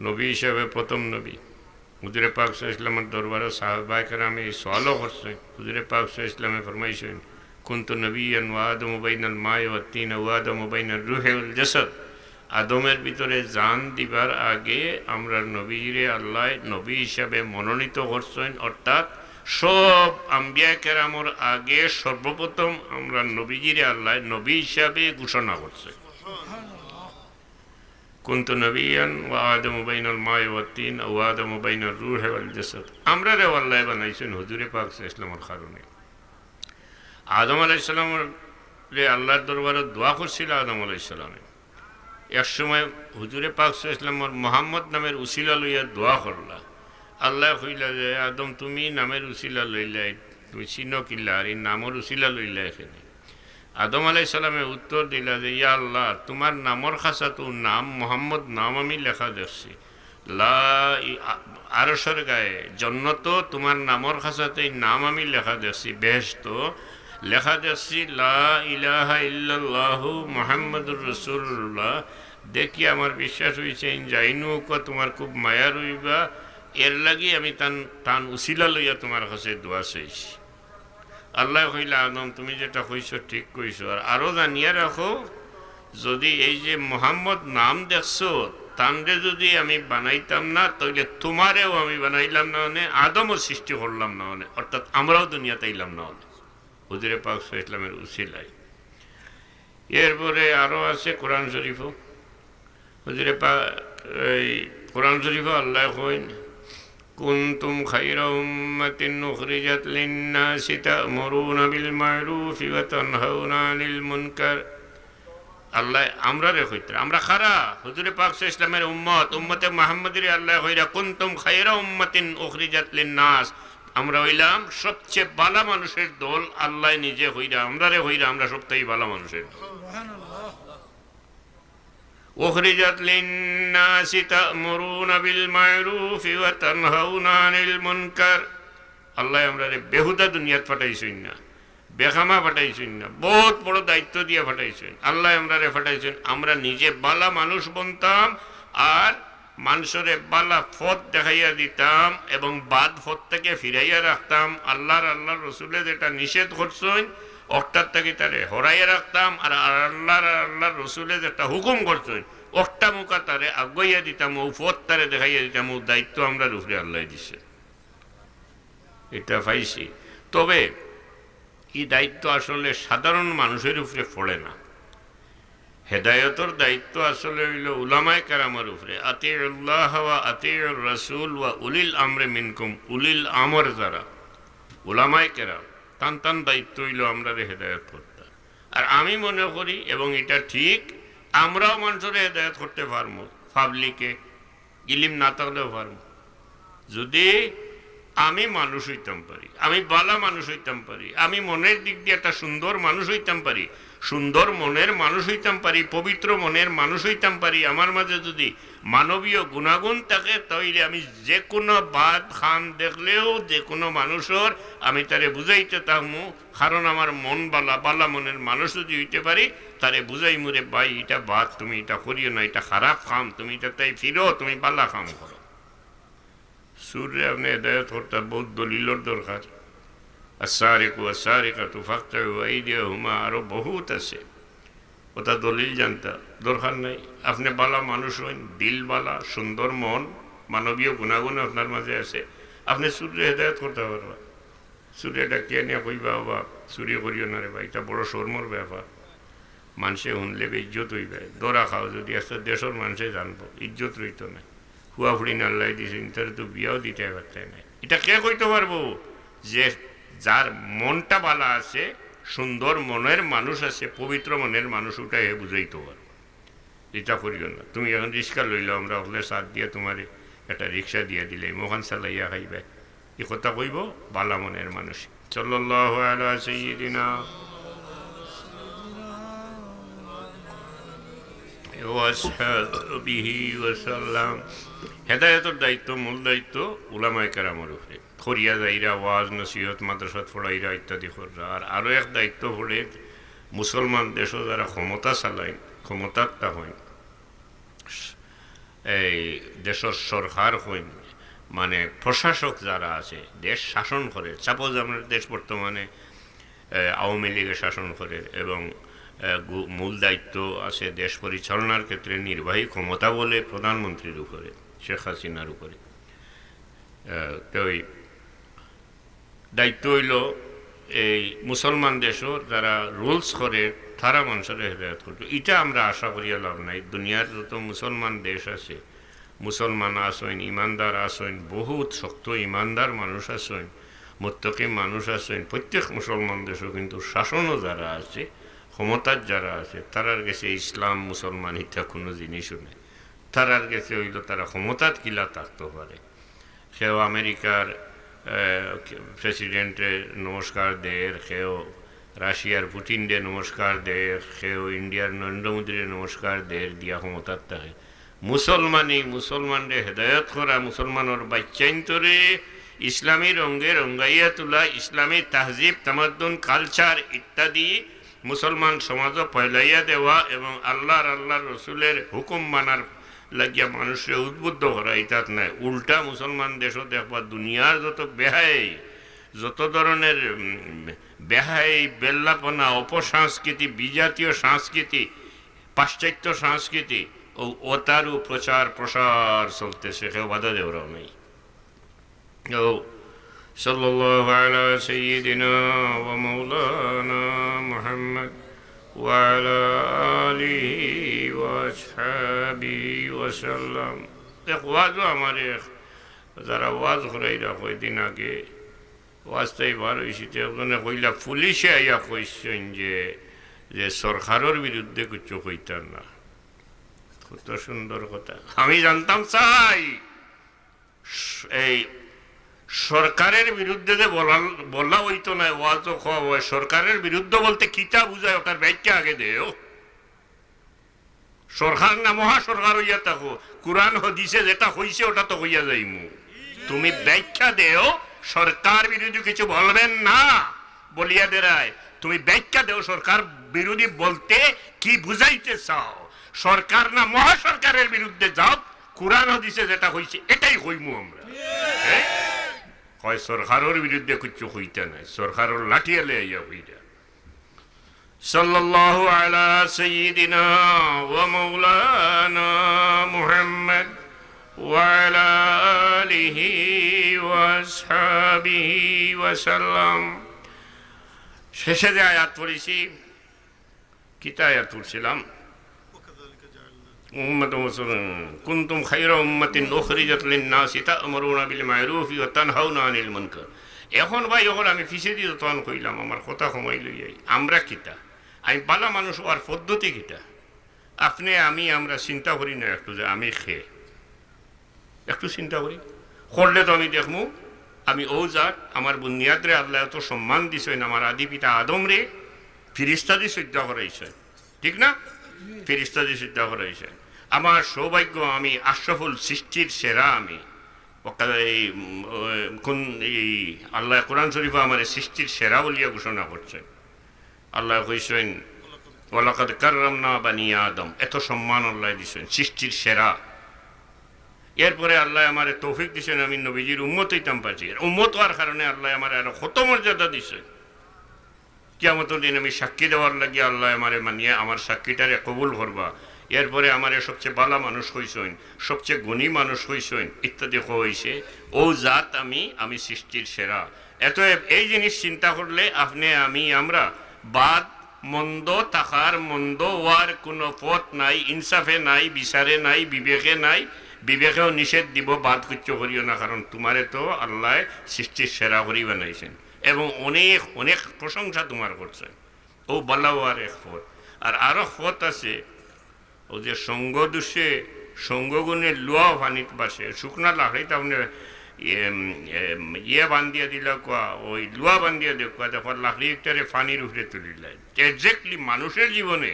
নবী হিসাবে প্রথম নবী হুজুরে পাক সাল্লাল্লাহু আলাইহি ওয়াসাল্লামের দরবারে সাহাবায়ে কেরাম এই সওয়ালও করছেন। হুজুরে পাক সাল্লাল্লাহু আলাইহি ওয়াসাল্লাম ফরমাইছেন, কুনতু নবিয়্যান ওয়া আদমু বাইনাল মাই ওয়াত তিন ওয়া আদমু বাইনার রূহি ওয়াল জাসাদ। আদমের ভিতরে জান দিবার আগে আমরা নবীরে আল্লাহ নবী হিসাবে মনোনীত করছেন, অর্থাৎ সব আম্বিয়া কেরামর আগে সর্বপ্রথম আমরা নবীজিরে আল্লাহ নবী হিসাবে ঘোষণা করছে। কুনতু নবিয়্যান ওয়া আদমু বাইনাল মাই ওয়াত তিন ওয়া আদমু বাইনার রূহি ওয়াল জাসাদ। আমরা রে আল্লাহ বানাইছেন হুজুরে পাক সাল্লাল্লাহু আলাইহি ওয়াসাল্লামের কারণে। আদম আলাইহিস সালামের রে আল্লাহর দরবারে দোয়া করছিল আদম আলাইহিস সালামে। এক সময় হুজুরে পাক সাল্লাল্লাহু আলাইহি ওয়াসাল্লাম মুহাম্মদ নামের উসিলা লইয়া দোয়া করলা। আল্লাহ কইলা যে আদম তুমি নামের উসিলা লইলা, তুমি চিনো কিল্লা, আর এই নামের উসিলা লইলা এখানে। আদম আলাইহিস সালামে উত্তর দিলা যে ইয়া আল্লাহ, তোমার নামর খাসা তো নাম মুহাম্মদ নাম আমি লেখা দেখছি, আরশের গায়ে জন্নত তোমার নামর খাসাতে নাম আমি লেখা দেখছি, বেহেশত লেখা দেখছি লা ইলাহা ইল্লাল্লাহু মুহাম্মাদুর রাসূলুল্লাহ। দেখি আমার বিশ্বাস হইছে যাইনু তোমার খুব মায়া রইবা, এর লাগি আমি টান উসিলা লইয়া তোমার কাছে দোয়া চাইছি। আল্লাহ কইলা আদম তুমি যেটা কইছো ঠিক কইছো, আর আরো জানিয়া রাখো যদি এই যে মোহাম্মদ নাম দেখছো তানরে যদি আমি বানাইতাম না তাইলে তোমারেও আমি বানাইলাম না, মানে আদমও সৃষ্টি করলাম না, মানে অর্থাৎ আমরাও দুনিয়াতে আইলাম না, মানে হুজুরে পাক সাল্লাল্লাহু আলাইহি ওয়াসাল্লামের উসিলায়। এরপরে আরো আছে কোরআন শরীফও, হুজুরে পাক এই কোরআন শরীফও আল্লাহ কইন কুনতুম খায়রা উম্মাতিন উখরিজাত লিন-নাসি তা'মুরুনা বিল মা'রুফি ওয়া তানহাউনা আনিল মুনকার। আল্লাহ আমরা রে কইতে আমরা খারা হুজুরে পাক সাল্লাল্লাহু আলাইহি ওয়াসাল্লামের উম্মত, উম্মতে মুহাম্মাদির আল্লাহ কইরা কুনতুম খায়রা উম্মাতিন উখরিজাত লিন-নাস, আমরা হইলাম সবচেয়ে ভালো মানুষের দল। আল্লাহ নিজে কইরা আমরা রে কইরা আমরা সবচেয়ে ভালো মানুষের দল। সুবহানাল্লাহ। উখরিজাত লিন-নাসি তা'মুরুনা বিল মা'রুফি ওয়া তানহাউনা আনিল মুনকার। আল্লাহ আমরা রে বেহুদা দুনিয়াত পাঠাইছেন না, বেখামা ফাটাইছেন না, বহুত বড় দায়িত্ব দিয়ে ফাটাইছেন। আল্লাহ আমরা রে ফাটাইছেন আমরা নিজে বালা মানুষ বনতাম আর মানুষরে বালা ফত দেখাইয়া দিতাম এবং বাদ ফত থেকে ফিরাইয়া রাখতাম। আল্লাহর রসুলে যেটা নিষেধ করছেন অক্টার থেকে তারে হরাইয়া রাখতাম, আর আল্লাহর রসুলে যেটা হুকুম করছেন অক্টা মুখা তারে আগাইয়া দিতাম, ও ফত তারে দেখাইয়া দিতাম। ও দায়িত্ব আমরা রূপে আল্লাহ দিছে, এটা পাইছি। তবে এই দায়িত্ব আসলে সাধারণ মানুষের উপরে পড়ে না, হেদায়তর দায়িত্ব আসলে হইল উলামায়ে কেরামের উপরে। আতিউল্লাহ ওয়া আতিউর রাসূল ওয়া উলিল আমরে মিনকুম, উলিল আমর যারা উলামায়ে কেরাম টান দায়িত্ব হইল আমরা হেদায়ত করতে। আর আমি মনে করি এবং এটা ঠিক, আমরাও মানুষের হেদায়ত করতে পারবো, পাবলিকে ইলিম না থাকলেও পারবো। যদি আমি মানুষ হইতাম পারি, আমি বালা মানুষ হইতাম পারি, আমি মনের দিক দিয়ে একটা সুন্দর মানুষ হইতাম পারি, সুন্দর মনের মানুষ হইতাম পারি, পবিত্র মনের মানুষ হইতাম পারি, আমার মাঝে যদি মানবীয় গুণাগুণ থাকে তাহলে আমি যে কোনো বাদ খান দেখলেও যে কোনো মানুষের আমি তারে বুঝাইতে থাকবো। কারণ আমার মন বালা মনের মানুষ যদি হইতে পারি তারে বুঝাই মুরে ভাই এটা বাদ তুমি এটা করিও না, এটা খারাপ খাম, তুমি এটা তাই ফিরো, তুমি বালা খাম করো। সুরে আপনি হেদায়ত করতে বহুত দলিলর দরকার। আসারিকু আসারিকাতু ফাকতাউ আইদিয়াহুমা, আরো বহুত আছে, ওটা দলিল জানতা দরকার নাই। আপনি বালা মানুষ হইন, দিল বালা, সুন্দর মন, মানবীয় গুণাগুণ আপনার মাঝে আছে, আপনি সুরে হেদায়ত করতে পারবা। সুরে ডাকিয়া নিয়ে কইবা বাবা চুরি করিও না রে ভাই, এটা বড় শর্মর ব্যাপার, মানুষে শুনলে ইজ্জত হইবে, দরা খাও যদি একটা দেশের মানুষে জানবো, ইজ্জত রইত না। হুয়া ফুড়ি নাল্লাই দিছে, তার তো বিয়াও দিতে পারতে নাই। এটা কে কইতে পারবো? যে যার মনটা বালা আছে, সুন্দর মনের মানুষ আছে, পবিত্র মনের মানুষ, ওটা হে বুঝাইতে পারবো। এটা করিও না। তুমি এখন রিক্সা লইলো, আমরা হলে সাথ দিয়ে তোমার একটা রিক্সা দিয়ে দিলে মোহন চালাইয়া খাইবে, এ কথা কইব বালা মনের মানুষ। সাল্লাল্লাহু আলা সাইয়্যিদিনা হেদায়তের দায়িত্ব, মূল দায়িত্ব উলামায়ে কেরামের উপরে। খরিয়া যাইরা ওয়াজ নসিহত মাদ্রাসাত পড়াইরা ইত্যাদি কররা। আর আরো এক দায়িত্ব পড়ে মুসলমান দেশও যারা ক্ষমতা চালায়, ক্ষমতাটা হয় এই দেশের সরকার হইন, মানে প্রশাসক যারা আছে, দেশ শাসন করে। সাপোজ আমাদের দেশ বর্তমানে আওয়ামী লীগের শাসন করে এবং মূল দায়িত্ব আছে দেশ পরিচালনার ক্ষেত্রে নির্বাহী ক্ষমতা বলে প্রধানমন্ত্রীর উপরে, শেখ হাসিনার উপরে। তো দায়িত্ব হইল এই মুসলমান দেশও যারা রুলস করে তারা মানুষের হেদায়ত করবে। এটা আমরা আশা করিয়া লাভ নাই। দুনিয়ার যত মুসলমান দেশ আছে, মুসলমান আসেন, ইমানদার আসেন, বহুত শক্ত ইমানদার মানুষ আসেন, মুত্তাকি মানুষ আসেন। প্রত্যেক মুসলমান দেশও কিন্তু শাসনও যারা আছে, ক্ষমতার যারা আছে, তারার কাছে ইসলাম মুসলমান ইত্যা কোনো জিনিসও নেই। তারার কাছে হইল তারা ক্ষমতার কিলা থাকতে পারে। সেও আমেরিকার প্রেসিডেন্টে নমস্কার দেয়, সেও রাশিয়ার পুতিনরে নমস্কার দেয়, সেও ইন্ডিয়ার নরেন্দ্র মোদীরে নমস্কার দেয়, দিয়া ক্ষমতার থাকে। মুসলমানই মুসলমানরে হেদায়ত করা, মুসলমানের বাচ্চাইন্তরে ইসলামী রঙ্গে রঙ্গাইয়া তোলা, ইসলামী তাহজিব তামাদ্দুন কালচার ইত্যাদি মুসলমান সমাজও পয়লাইয়া দেওয়া এবং আল্লাহর রসুলের হুকুম মানার লাগিয়া মানুষের উদ্বুদ্ধ করা, ইতাত নাই। উল্টা মুসলমান দেশও দেখবা দুনিয়ার যত বেহাই, যত ধরনের বেহাই, বেল্লাপনা, অপসংস্কৃতি, বিজাতীয় সংস্কৃতি, পাশ্চাত্য সংস্কৃতি ও তারও প্রচার প্রসার চলতেছে, কেউ বাধা দেওয়াও নেই। ও সাল্লাল্লাহু আলা সাইয়্যিদিনা ওয়া মাওলানা মুহাম্মদ ওয়া আলা আলিহি ওয়া আসহাবিহি ওয়া সাল্লাম। এক ওয়াজও আমার যারা ওয়াজ করাইরা কয়দিন আগে ওয়াজটাই বার হয়েছে, একজনে কইলা পুলিশে আইয়া কইছেন যে সরকারের বিরুদ্ধে কিছু কইতার না। কত সুন্দর কথা। আমি জানতাম চাই এই সরকারের বিরুদ্ধে যে বলা হইতো না, ওয়াজও খাওয়া হয়। সরকারের বিরুদ্ধে বলতে কিতা বুঝায় ওটার ব্যাখ্যা আগে দেও। সরকার না মহা সরকার হইয়া থাকো, কুরআন হাদিসে যেটা হইছে ওটা তো হইয়া যাইমু। তুমি ব্যাখ্যা দেও, সরকার বিরোধী কিছু বলবেন না বলিয়া দেরায় তুমি ব্যাখ্যা দেও সরকার বিরোধী বলতে কি বুঝাইতে চাও। সরকার না মহা সরকারের বিরুদ্ধে যাও, কুরআন হাদিসে যেটা হইছে এটাই হইমু আমরা। হয় সরকারের বিরুদ্ধে কিছু হইতে নাই, সরকারের লাঠিয়ালে আইয়া হইরা। সাল্লাল্লাহু আলা সাইয়্যিদিনা ওয়া মাওলানা মুহাম্মদ ওয়া আলা আলিহি ওয়া আসহাবিহি ওয়া সাল্লাম। শেষে যে আয়াত পড়েছি, কিতা আয়াত পড়ছিলাম? কুনতুম খায়রা উম্মাতিন উখরিজাত লিন-নাসি তা'মুরুনা বিল মা'রুফি ওয়া তানহাউনা আনিল মুনকার। এখন ভাই যখন আমি ফিসে দিয়ে তখন কইলাম আমার কথা সময় লইয়াই, আমরা কিতা, আমি বালা মানুষ আর পদ্ধতি কিতা, আপনি আমি আমরা চিন্তা করি না একটু যে আমি খেয়ে একটু চিন্তা করি করলে তো আমি দেখমু আমি ও যাক আমার বুনিয়াদরে আল্লাহ এত সম্মান দিছেন, আমার আদি পিতা আদম রে ফিরিস্তা দিয়ে শ্রদ্ধা করাইছেন, ঠিক না? ফিরিস্তা দিয়ে শ্রদ্ধা করাইছেন। আমার সৌভাগ্য, আমি আশরাফুল সৃষ্টির সেরা। আমি এই আল্লাহ কোরআন শরীফে আমার সৃষ্টির সেরা বলিয়া ঘোষণা করছেন। আল্লাহ কইছেন ওয়ালাকাদ কাররামনা বানি আদম, এত সম্মান আল্লাহ দিছেন, সৃষ্টির সেরা। এরপরে আল্লাহ আমার তৌফিক দিছেন আমি নবীজির উম্মত হইতাম পারছি। উম্মত হওয়ার কারণে আল্লাহ আমার আরো কত মর্যাদা দিছেন। কিয়ামতের দিন আমি সাক্ষী দেওয়ার লাগিয়ে আল্লাহ আমারে মানিয়ে আমার সাক্ষীটারে কবুল করবা। এরপরে আমারে সবচেয়ে বালা মানুষ হইছেন, সবচেয়ে গুণী মানুষ হইছেন ইত্যাদি হইছে। ও জাত আমি সৃষ্টির সেরা। এত এই জিনিস চিন্তা করলে আপনি আমি আমরা বাদ মন্দ থাকার, মন্দ হওয়ার কোনো পথ নাই, ইনসাফে নাই, বিচারে নাই, বিবেকে নাই। বিবেকেও নিষেধ দিব বাদ কিচ্ছু করিও না, কারণ তোমারে তো আল্লাহ সৃষ্টির সেরা করি বানাইছেন এবং অনেক অনেক প্রশংসা তোমার করছেন। ও বলাও আর এক পথ। আর আরো পথ আছে, ও যে সঙ্গ দোষে সঙ্গগুণে লুয়া পানিত বাসে, শুকনা লাকড়ি তাহলে ইয়ে বান্ধিয়া দিলা কোয়া, ওই লুয়া বান্ধিয়া দিয়ে কোয়া, দেখো লাকড়ি একটারে পানির উপরে তুলিলাই। এক্স্যাক্টলি মানুষের জীবনে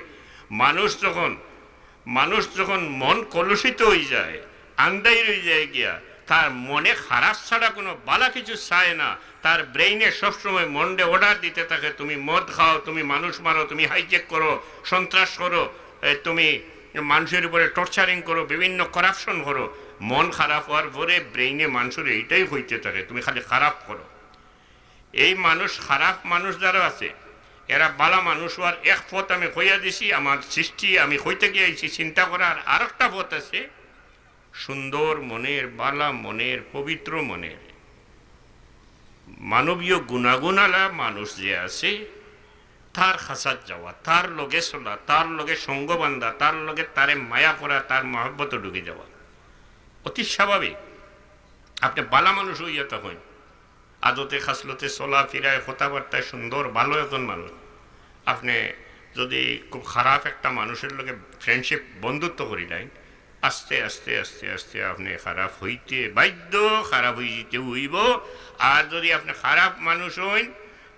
মানুষ যখন মন কলুষিত হয়ে যায়, আন্দাই রয়ে যায় গিয়া, তার মনে খারাপ ছাড়া কোনো বালা কিছু চায় না। তার ব্রেইনে সবসময় মন্ডে অর্ডার দিতে থাকে, তুমি মদ খাও, তুমি মানুষ মারো, তুমি হাইজেক করো, সন্ত্রাস করো, তুমি মানুষের উপরে টর্চারিং করো, বিভিন্ন করাপশন করো। মন খারাপ হওয়ার পরে ব্রেইনে মানুষের এইটাই হইতে থাকে, তুমি খালি খারাপ করো। এই মানুষ, খারাপ মানুষ যারা আছে, এরা বালা মানুষ হওয়ার এক পথ আমি কইয়া দিছি, আমার সৃষ্টি আমি হইতে গিয়েছি চিন্তা করার। আর একটা পথ আছে, সুন্দর মনের, বালা মনের, পবিত্র মনের, মানবীয় গুণাগুণালা মানুষ যে আছে, তার খাসাত যাওয়া, তার লগে চলা, তার লগে সঙ্গ বান্ধা, তার লগে তারে মায়া করা, তার মহব্বত ঢুকে যাওয়া অতি স্বাভাবিক। আপনি বালা মানুষ হইয়া তখন আদতে খাসলতে চলা ফিরায় কথাবার্তায় সুন্দর ভালো একজন মানুষ। আপনি যদি খুব খারাপ একটা মানুষের লগে ফ্রেন্ডশিপ বন্ধুত্ব করি নাই, আস্তে আস্তে আস্তে আস্তে আপনি খারাপ হইতে বাধ্য, খারাপ হইতে হইব। আর যদি আপনি খারাপ মানুষ হইন,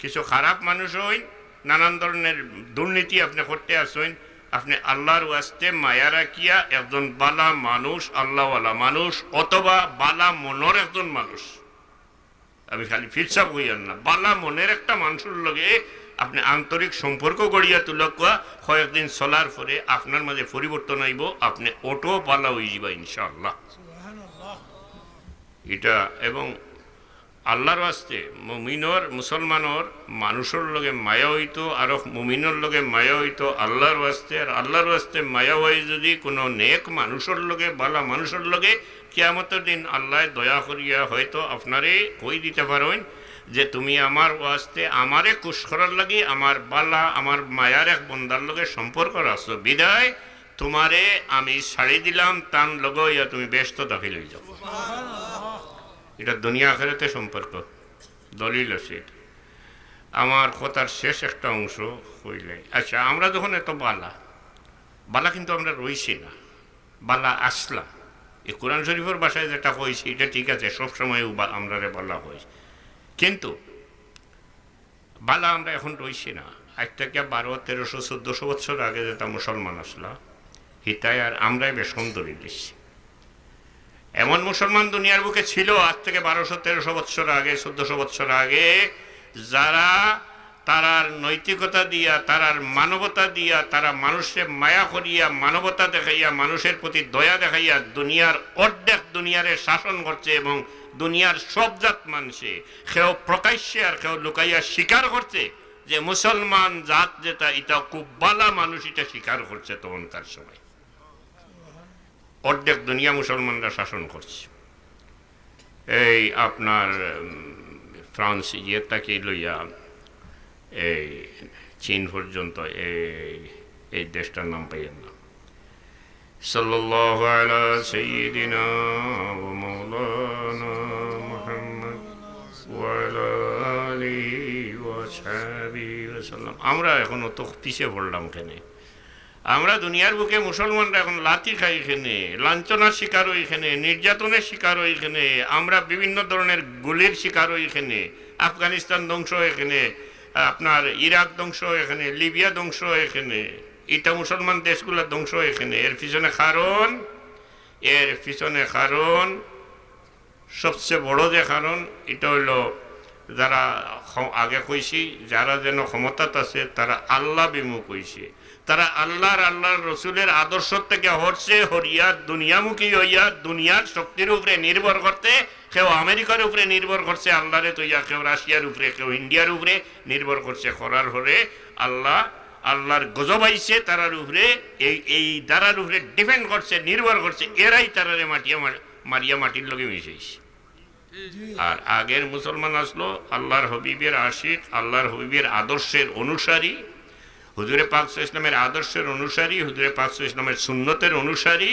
কিছু খারাপ মানুষ হইন, নানান ধরনের দুর্নীতি আপনি করতে আসেন, আপনি আল্লাহর ওয়াস্তে মায়া রাখিয়া একজন বালা মানুষ, আল্লাহওয়ালা মানুষ, অথবা বালা মনের একজন মানুষ, আমি খালি ফিরসা কইয়ার না, বালা মনের একটা মানুষের লগে আপনি আন্তরিক সম্পর্ক গড়িয়া তুলকা কয়েকদিন চলার পরে আপনার মাঝে পরিবর্তন আইব, আপনি অটো বালা হয়ে যাবা ইনশাআল্লাহ। এটা এবং আল্লাহর ওয়াস্তে মুমিনর মুসলমানর মানুষের লগে মায়া হইতো, আর মুমিনর লগে মায়া হইতো আল্লাহর ওয়াস্তে, আর আল্লাহর ওয়াস্তে মায়া হয় যদি কোনো নেক মানুষের লগে বালা মানুষের লগে, কিয়ামতের দিন আল্লাহ দয়া করিয়া হয়তো আপনারে কই দিতে পারেন যে তুমি আমার ওয়াস্তে আমারে খুশ করার লাগি আমার বালা আমার মায়ার এক বন্দার লগে সম্পর্ক রাখছো, বিদায় তোমারে আমি ছাড়ি দিলাম, তান লগে ইয়া তুমি ব্যস্ত দাখিল হয়ে যাও। এটা দুনিয়া আখিরাতে সম্পর্ক দলিল আছে। আমার কথার শেষ একটা অংশ হইলে, আচ্ছা আমরা যখন এত বালা বালা কিন্তু আমরা রইছি না, বালা আসলা, এই কোরআন শরীফের ভাষায় যেটা হয়েছে এটা ঠিক আছে, সবসময় আমরা বালা হই, কিন্তু বালা আমরা এখন রইছি না। আজ থেকে 1200, 1300, 1400 বছর আগে যেটা মুসলমান আসলা হিতায় আর আমরাই বেশন দলিল দিচ্ছি। এমন মুসলমান দুনিয়ার বুকে ছিল আজ থেকে 1200, 1300 বছর আগে, 1400 বছর আগে, যারা তারার নৈতিকতা দিয়া, তারার মানবতা দিয়া, তারা মানুষের মায়া করিয়া, মানবতা দেখাইয়া, মানুষের প্রতি দয়া দেখাইয়া দুনিয়ার অর্ধেক দুনিয়ারে শাসন করছে, এবং দুনিয়ার সব জাত মানুষে কেউ প্রকাশ্যে আর কেউ লুকাইয়া স্বীকার করছে যে মুসলমান জাত যেটা এটা খুব বালা মানুষ, এটা স্বীকার করছে তখনকার সময়। অর্ধেক দুনিয়া মুসলমানরা শাসন করছে। এই আপনার ফ্রান্স ইয়েটাকে লইয়া এই চীন পর্যন্ত এই দেশটার নাম পাইয়েন না। সাল্লাল্লাহু আলা সাইয়্যিদিনা ওয়া মাওলানা মুহাম্মদ ওয়া আলা আলিহি ওয়া সাহবিহি ওয়া সাল্লাম। আমরা এখন অত পিছিয়ে পড়লাম কেন? আমরা দুনিয়ার বুকে মুসলমানরা এখন লাথি খাই এখানে, লাঞ্ছনার শিকার ওইখানে, নির্যাতনের শিকার ওইখানে, আমরা বিভিন্ন ধরনের গুলির শিকার ওইখানে, আফগানিস্তান ধ্বংস এখানে, আপনার ইরাক ধ্বংস এখানে, লিবিয়া ধ্বংস এখানে, এটা মুসলমান দেশগুলোর ধ্বংস এখানে। এর পিছনে কারণ সবচেয়ে বড় যে কারণ এটা হইল যারা আগে কইছি, যারা যেন ক্ষমতাত আছে তারা আল্লাহ বিমুখ হইছে, তারা আল্লাহর রসুলের আদর্শ থেকে হরছে, হরিয়া দুনিয়ামুখী হইয়া দুনিয়ার শক্তির উপরে নির্ভর করতে, কেউ আমেরিকার উপরে নির্ভর করছে আল্লাহরে তৈয়া, কেউ রাশিয়ার উপরে, কেউ ইন্ডিয়ার উপরে নির্ভর করছে। করার হরে আল্লাহর গজব আইছে তারার উপরে, এই দ্বারার উপরে ডিপেন্ড করছে, নির্ভর করছে, এরাই তারারে মারিয়া মাটির লগে মিশাইছে। আর আগের মুসলমান আসলো আল্লাহর হবিবের আশিক, আল্লাহর হবিবের আদর্শের অনুসারী, হুজুরে পাক সাল্লাল্লাহু আলাইহি ওয়াসাল্লামের আদর্শের অনুসারী, হুজুরে পাক সাল্লাল্লাহু আলাইহি ওয়াসাল্লামের সুন্নতের অনুসারী,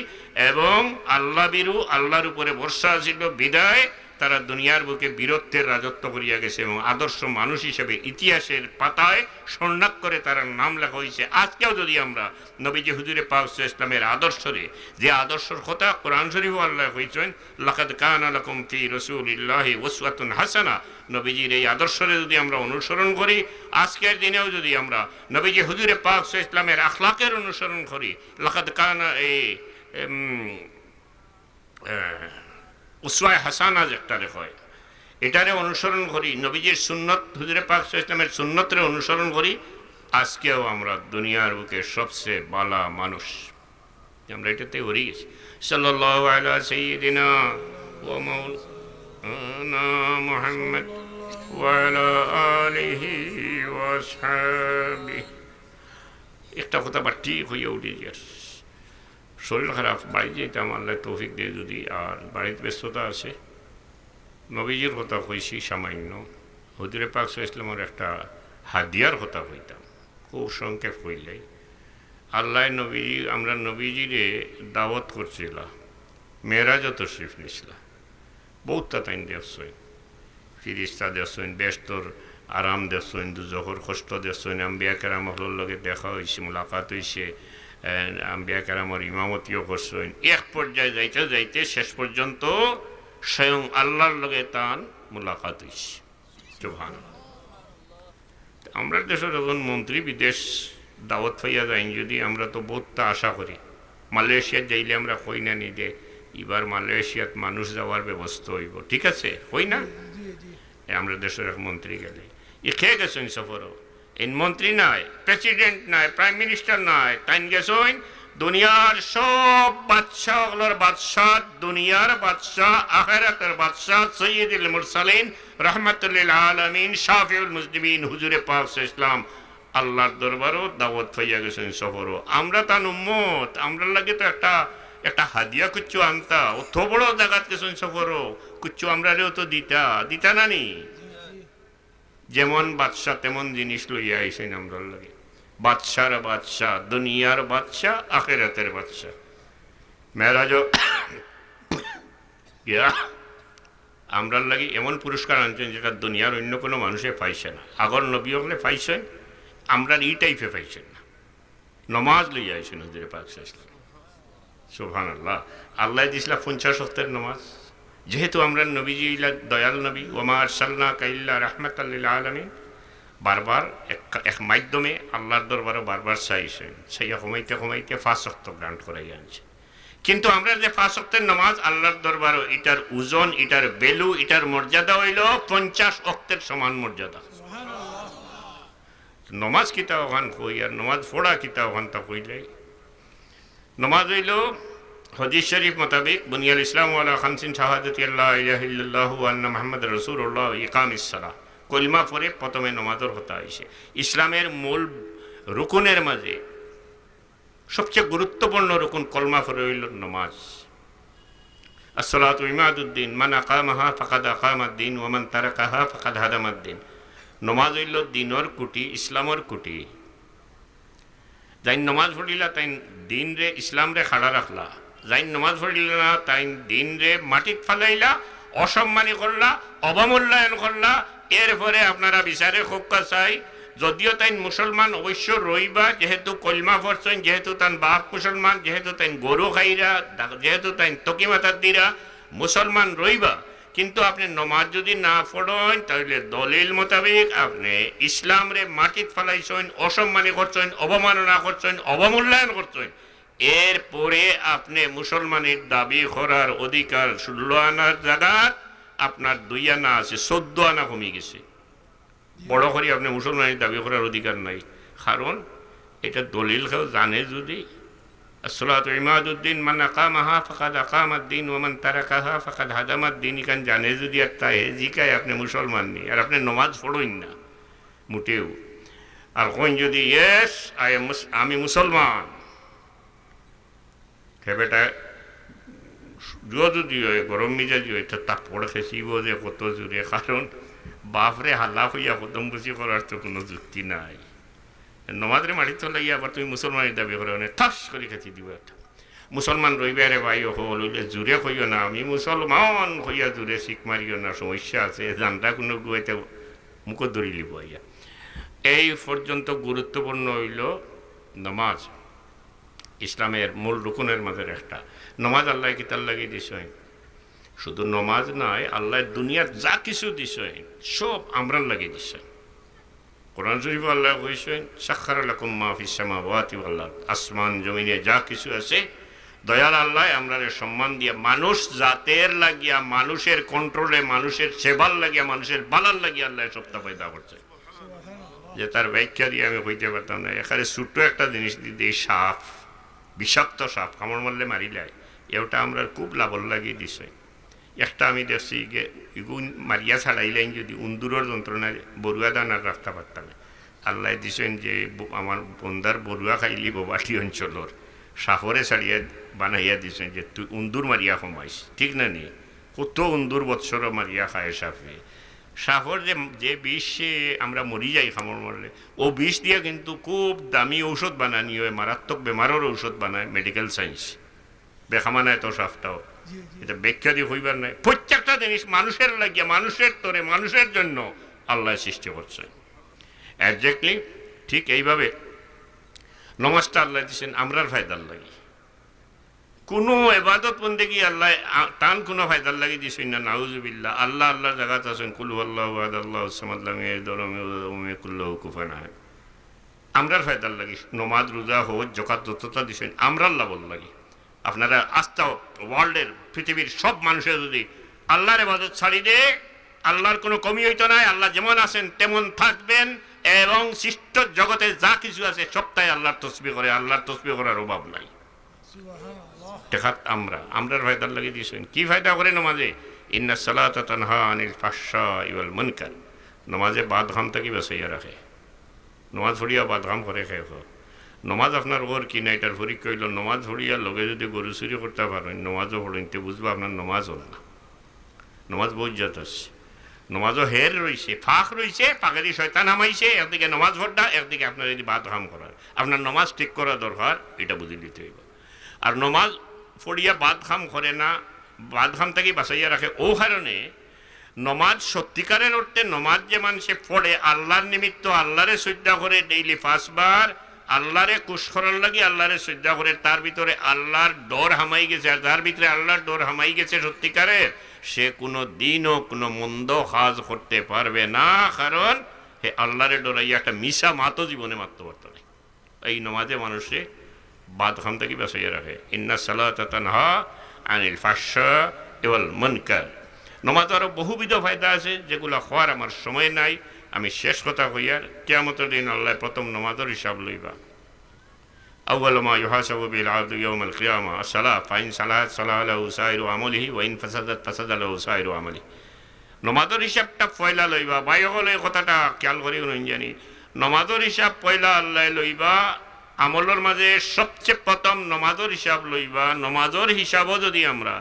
এবং আল্লাহ বিরু, আল্লাহর উপরে ভরসা ছিল, বিদায় তারা দুনিয়ার বুকে বীরত্বের রাজত্ব করিয়া গেছে, এবং আদর্শ মানুষ হিসেবে ইতিহাসের পাতায় স্বর্ণাক্ষরে তার নাম লেখা হয়েছে। আজকেও যদি আমরা নবীজি হুজুরে পাক সাল্লাল্লাহু আলাইহি ওয়াসাল্লামের আদর্শরে, যে আদর্শের কথা কোরআন শরীফে আল্লাহ কইছেন, লাকাদ কানা লাকুম ফি রাসূলিল্লাহি উসওয়াতুন হাসানা, নবীজির এই আদর্শরে যদি আমরা অনুসরণ করি, আজকের দিনেও যদি আমরা নবীজি হুজুরে পাক সাল্লাল্লাহু আলাইহি ওয়াসাল্লামের আখলাকের অনুসরণ করি, লাকাদ কানা উসওয়ায়ে হাসানা যেটা হয়, এটারে অনুসরণ করি, নবীজির সুন্নত, হুজুরে পাক সাল্লাল্লাহু আলাইহি ওয়াসাল্লামের সুন্নতরে অনুসরণ করি, আজকেও আমরা দুনিয়ার বুকে সবচেয়ে বালা মানুষ, আমরা এটাতে হরি গেছি। সাল্লাল্লাহু আলা সাইয়্যিদিনা ওয়া মাওলানা মুহাম্মদ ওয়া আলা আলিহি ওয়া সাহবিহি। একটা কথা বা ঠিক হইয়া উঠে গেছে, শরীর খারাপ, বাড়ি যেতাম, আল্লাহ তৌফিক দিয়ে যদি, আর বাড়িতে ব্যস্ততা আছে। নবীজির কথা কইছি সামান্য, হুজুরে পাক সাল্লাল্লাহু আলাইহি ওয়াসাল্লামের একটা হাদিয়ার কথা কইতাম, খুব সংক্ষেপ কইলে। আল্লাহ নবীজি, আমরা নবীজিরে দাওয়াত করছিলাম, মেরাজও তশরিফ নিছিলাম, বহুতটা টাইম দেখছেন, ফিরিস্তা দেখছেন, ব্যস্তর আরাম দেখছেন, দুজখর কষ্ট দেখছেন, আম্বিয়া কেরামহর লগে দেখা হয়েছে, মোলাকাত হয়েছে, আম্বিয়া কেরামর ইমামতিও করছেন। এক পর্যায়ে যাইতে যাইতে শেষ পর্যন্ত স্বয়ং আল্লাহর লগে তার মোলাকাত হয়েছে। সুবহানাল্লাহ। আমরা দেশের একজন মন্ত্রী বিদেশ দাওয়াত পাইয়া যাই যদি আমরা তো বহুতটা আশা করি। মালয়েশিয়াত যাইলে আমরা কই না নি যে এবার মালয়েশিয়াত মানুষ যাওয়ার ব্যবস্থা হইব, ঠিক আছে কই না? আমরা দেশের এক মন্ত্রী গেলে ই খেয়ে গেছেন সফরও, এই মন্ত্রী নয়, প্রেসিডেন্ট নয়, প্রাইম মিনিস্টার নয়, তাই গেছেন দুনিয়ার সব বাদশাহগুলোর বাদশাহ, দুনিয়ার বাদশাহ, আখিরাতের বাদশাহ, সৈয়দুল মুরসালিন রাহমাতুল লিল আলামিন, শাফিউল মুজনিবিন হুজুরে পাক ইসলাম আল্লাহর দরবারও দাওয়াত পাইয়া গেছেন সফরও। আমরা তার উম্মত, আমরা লাগে তো একটা হাদিয়া কুচ্ছু আনতা, অত বড় জায়গাত গেছেন সফরও, কুচ্ছু আমরাও তো দিতা না নি। যেমন বাদশাহ তেমন জিনিস লইয়া আইসেন আমরা লাগে, বাদশার বাদশাহ, দুনিয়ার বাদশাহ, আখিরাতের বাদশাহ। মেরাজ আমরার লাগে এমন পুরস্কার আনছেন যেটা দুনিয়ার অন্য কোনো মানুষে পাইছে না। আগর নবী হলে পাইছেন, আমরা এই টাইপে পাইছেন না। নমাজ লইয়া আইসেন হুজুরে পাক ইসলাম, সুবহানাল্লাহ। আল্লাহ দিছিলা 50 ওয়াক্তের নমাজ, যেহেতু আমরা নবীজি দয়াল নবী, ওমা আরসালনাকা ইল্লা রাহমাতাল লিল আলামিন, বারবার এক মাধ্যমে আল্লাহর দরবারে বারবার চাইছেন, সেইয়া কমাইতে কমাইতে 5 ওয়াক্ত গ্রান্ট করাই আনছে। কিন্তু আমরা যে 5 ওয়াক্তের নামাজ আল্লাহর দরবারে, এটার ওজন, এটার ভ্যালু, এটার মর্যাদা হইল 50 ওয়াক্তের সমান মর্যাদা। নমাজ কিতা ওখান কই আর নমাজ পড়া কিতা ওখান তা কইলে, নমাজ হইল হাদিস শরীফ মোতাবেক বুনিয়াল ইসলাম ওয়ালা খামসিন শাহাদাতি আল্লা ইলাহা ইল্লাল্লাহু ওয়া আন্না মুহাম্মাদুর রাসূলুল্লাহ ইকামিস সালাহ, কলিমা পড়ে প্রথমে নমাজের কথা আইছে। ইসলামের মূল রুকুনের মাঝে সবচেয়ে গুরুত্বপূর্ণ রুকুন কলমা পড়ে হইল নমাজ। আসসালাতু ইমাদুদ্দিন, মান আকামাহা ফাকাদ আকামাদ্দিন ওয়া মান তারাকাহা ফাকাদ হাদামাদ্দিন। নমাজ হইল দিনর কুটি, ইসলামর কুটি। যাই নমাজ পড়িলা তাই দিন রে, ইসলাম রে খাড়া রাখলা। যাই নমাজ পড়িলা না তাই দিন রে মাটিত ফালাইলা, অসম্মানী করলা, অবমূল্যায়ন করলা। এরপরে আপনারা বিচারে খোকা চাই, যদিও তাই মুসলমান অবশ্য রইবা, যেহেতু কলমা পড়ছেন, যেহেতু তান বাপ মুসলমান, যেহেতু তাই গরু খাইরা, যেহেতু তাই তকি মাতার দিরা, মুসলমান রইবা। কিন্তু আপনি নমাজ যদি না পড়েন তাহলে দলিল মোতাবেক আপনি ইসলাম রে মাটিত ফালাইছেন, অসম্মানী করছেন, অবমাননা করছেন, অবমূল্যায়ন করছেন। এরপরে আপনি মুসলমানের দাবি করার অধিকার 16 আনার জায়গা আপনার 2 আনা আছে, 14 আনা কমে গেছে। বড় করে আপনি মুসলমানের দাবি করার অধিকার নাই, কারণ এটা দলিল কেউ জানে যদি। আসসালাতু ইমাদুদ্দিন, মান আকামাহা ফাকাদ আকামাদ্দিন ওয়া মান তারাকাহা ফাকাদ হাদামাদ্দিন, ইকান জানে যদি আর তাই জিকায় আপনি মুসলমান নেই, আর আপনি নমাজ পড়েন না মোটেও। আর কোন যদি ইয়েস আমি মুসলমান, হে বেটা যদি হয় গরম মিজাজি হয় তা পড়ে খেসিব যে কত জোরে, কারণ বাপরে হাল্লা হইয়া কদম বুঝি করার তো কোনো যুক্তি নাই। নমাজরে মাটিতে লাগিয়ে আবার তুমি মুসলমানের দাবি করো না, ঠাস করে খেতে দিব একটা। মুসলমান রইবে রে ভাই, হল জোরে হইও না, আমি মুসলমান হইয়া জোরে শিখ মারিও না, সমস্যা আছে, জানটা কোনো গুয়াইতে মুখ ধরি লিব ইয়া। এই পর্যন্ত গুরুত্বপূর্ণ হইল নমাজ, ইসলামের মূল রুকুনের মাঝে একটা। নমাজ আল্লাহ কিতার লাগিয়ে দিছেন, শুধু নমাজ নয়, আল্লাহ দুনিয়ার যা কিছু দিছেন সব আমরার লাগিয়ে দিছেন। কোরআন শরীফ আল্লাহ কইছেন সাখারা লাকুম মা ফিস সামাওয়াতি ওয়াল আরদ, আসমান জমিনে যা কিছু আছে দয়াল আল্লাহ আমরারে সম্মান দিয়া, মানুষ জাতের লাগিয়া, মানুষের কন্ট্রোলে, মানুষের সেবার লাগিয়া, মানুষের বালার লাগিয়া আল্লাহ সবটা পয়দা করছে, যে তার ব্যাখ্যা দিয়ে আমি কইতে পারতাম না। এখানে ছোট্ট একটা জিনিস দিয়ে সাপ, বিষাক্ত সাপ কামড় মারলে মারিলাই, এটা আমরা খুব লাভর লাগিয়ে দিছে। একটা আমি দেখছি এগুন মারিয়া ছাড়াইলেন যদি উন্দুরের যন্ত্রণায় বড়ুয়া দানার রাখতে পারতাম। আল্লাহ দিছেন যে আমার বন্দার বড়ুয়া খাইলি বাটি অঞ্চলের সাফরে ছাড়িয়ে বানাইয়া দিছেন যে তুই উন্দুর মারিয়া কমাইস, ঠিক না নি? কত উন্দুর বৎসর মারিয়া খায় সাপে। সাপর যে বিষ আমরা মরি যাই কামড় মারলে, ও বিষ দিয়ে কিন্তু খুব দামি ঔষধ বানানি হয়, মারাত্মক বেমারের ঔষধ বানায় মেডিকেল সায়েন্স। বেখামানায় তো সাপটাও, এটা ব্যাখ্যা দিয়ে হইবার নাই। প্রত্যেকটা জিনিস মানুষের লাগিয়া, মানুষের তরে, মানুষের জন্য আল্লাহ সৃষ্টি করছে। একজাক্টলি ঠিক এইভাবে নমাজটা আল্লাহ দিচ্ছেন আমরার ফায়দার লাগি। কোনো এবাদত বন্দেগী আল্লাহ টান কোনো ফায়দার লাগি দিছেন না, নাউজুবিল্লাহ। আল্লাহ আল্লাহর জায়গাত আছেন কুল হুয়াল্লাহু আহাদ আল্লাহুস সামাদ লাম ইয়ালিদ ওয়া লাম ইউলাদ ওয়া লাম ইয়াকুল লাহু কুফুয়ান আহাদ। আমরার ফায়দার লাগি নমাজ রোজা হজ জাকাত যতটা দিছেন আমরার লাভর লাগি আপনারা আস্থা ওয়ার্ল্ডের পৃথিবীর সব মানুষের যদি আল্লাহর ইবাদত ছাড়ি দে আল্লাহর কোনো কমি হইতো নাই আল্লাহ যেমন আছেন তেমন থাকবেন এবং সৃষ্ট জগতে যা কিছু আছে সবটাই আল্লাহর তসবিহ করে আল্লাহর তসবিহ করার অভাব নাই দেখাত আমরার ফায়দার লাগি দিয়েছেন কি ফায়দা করে নমাজে ইন্না সালাতা তানহা আনিল ফাহশাই ওয়াল মুনকার নমাজে বাদঘাম থেকে বাঁচাইয়া রাখে নমাজ পড়িয়া বাদঘাম করে খেয়ে নমাজ আপনার ওর কি না এটার পরীক্ষা হইল নমাজ পড়িয়া লগে যদি গরু চুরি করতে পারেন নমাজও পড়েন তে বুঝবো আপনার নমাজ হল না নমাজ বহুত জাত আছে নমাজও হের রয়েছে ফাঁক রয়েছে পাকেরই শয়তান হামাইছে একদিকে নমাজ ভরটা একদিকে আপনার যদি বাদঘাম করার আপনার নমাজ ঠিক করা দরকার এটা বুঝে দিতে হইব আর নমাজ পড়িয়া বাদঘাম করে না বাদঘাম থেকে বাঁচাইয়া রাখে ও কারণে নমাজ সত্যিকারের অর্থে নমাজ যে মানুষে পড়ে আল্লাহর নিমিত্ত আল্লাহরে শ্রদ্ধা করে ডেইলি 5 বার আল্লাহরে কুশ করার লাগি আল্লাহরে শ্রদ্ধা করে তার ভিতরে আল্লাহর ডর হামাই গেছে আর যার ভিতরে আল্লাহর ডর হামাই গেছে সত্যিকারের সে কোনো দিনও কোনো মন্দ কাজ করতে পারবে না কারণ হে আল্লাহরে ডরাইয়া একটা মিশা মাতো জীবনে মারতে পারত না এই নমাজে মানুষে বাদঘাম থেকে বাঁচাইয়া রাখে ইন্না সালাতা তানহা আনিল ফাহশাই ওয়াল মুনকার নমাজ আরও বহুবিধ ফায়দা আছে যেগুলো হওয়ার আমার সময় নাই আমি শেষ কথা কইয়ার কিয়ামতের দিন আল্লাহ প্রথম নমাজের হিসাব লইবা আউয়ালু মা ইউহাসাবু বিল আবদু ইয়াউমাল কিয়ামা as-সালাহ ফাইন সালাহাত সালাহা লাহু সাইরু আমালিহি ওয়া ইন ফাসাদাত ফাসাদা লাহু সাইরু আমালিহি নমাজের হিসাবটা পয়লা লইবা ভাই হলে কথাটা খেয়াল করি নই জানি নমাজের হিসাব পয়লা আল্লাহ লইবা আমলের মাঝে সবচেয়ে প্রথম নমাজের হিসাব লইবা নমাজের হিসাবও যদি আমরা